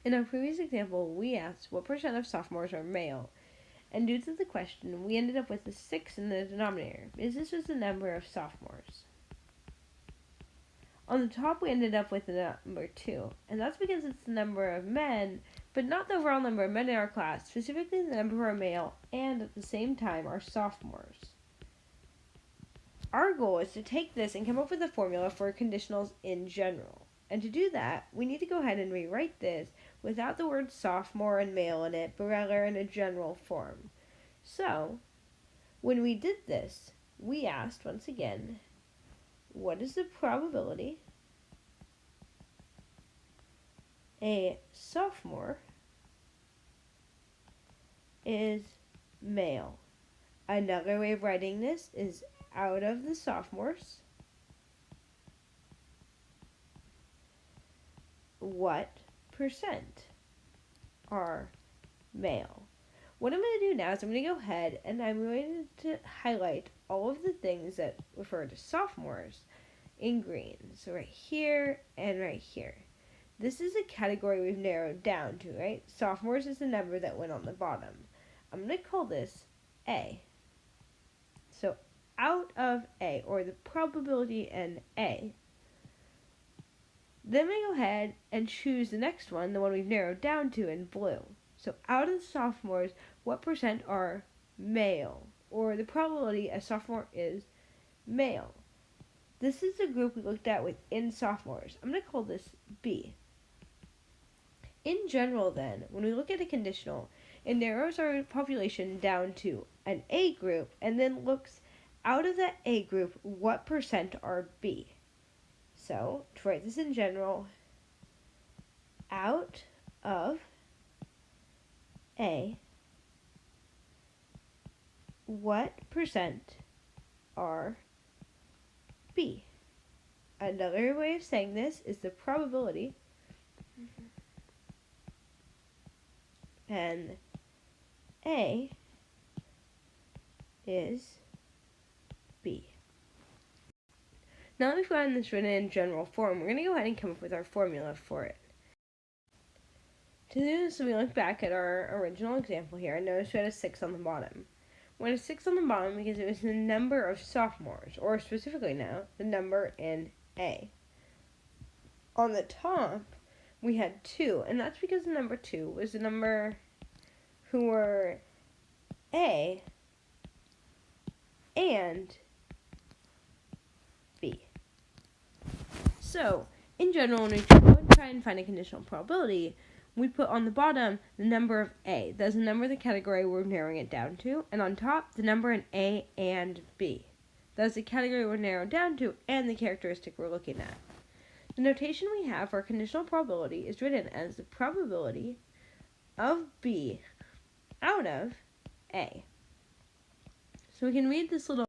In our previous example, we asked what percent of sophomores are male, and due to the question, we ended up with a 6 in the denominator, because this was the number of sophomores. On the top, we ended up with the number 2, and that's because it's the number of men, but not the overall number of men in our class, specifically the number who are male, and at the same time are sophomores. Our goal is to take this and come up with a formula for conditionals in general. And to do that, we need to go ahead and rewrite this without the word sophomore and male in it, but rather in a general form. So, when we did this, we asked once again, what is the probability a sophomore is male? Another way of writing this is out of the sophomores, what percent are male? What I'm going to do now is I'm going to go ahead and I'm going to highlight all of the things that refer to sophomores in green. So right here and right here. This is a category we've narrowed down to, right? Sophomores is the number that went on the bottom. I'm going to call this A. So out of A, or the probability in A. Then we go ahead and choose the next one, the one we've narrowed down to in blue. So out of the sophomores, what percent are male? Or the probability a sophomore is male. This is the group we looked at within sophomores. I'm going to call this B. In general then, when we look at a conditional, it narrows our population down to an A group and then looks out of that A group what percent are B. So, to write this in general, out of A, what percent are B? Another way of saying this is the probability, and A is B. Now that we've gotten this written in general form, we're going to go ahead and come up with our formula for it. To do this, we look back at our original example here and notice we had a 6 on the bottom. We had a 6 on the bottom because it was the number of sophomores, or specifically now, the number in A. On the top, we had 2, and that's because the number 2 was the number who were A and B. So, in general, when we go and try and find a conditional probability, we put on the bottom the number of A. That's the number of the category we're narrowing it down to. And on top, the number in A and B. That's the category we're narrowed down to and the characteristic we're looking at. The notation we have for conditional probability is written as the probability of B out of A. So we can read this little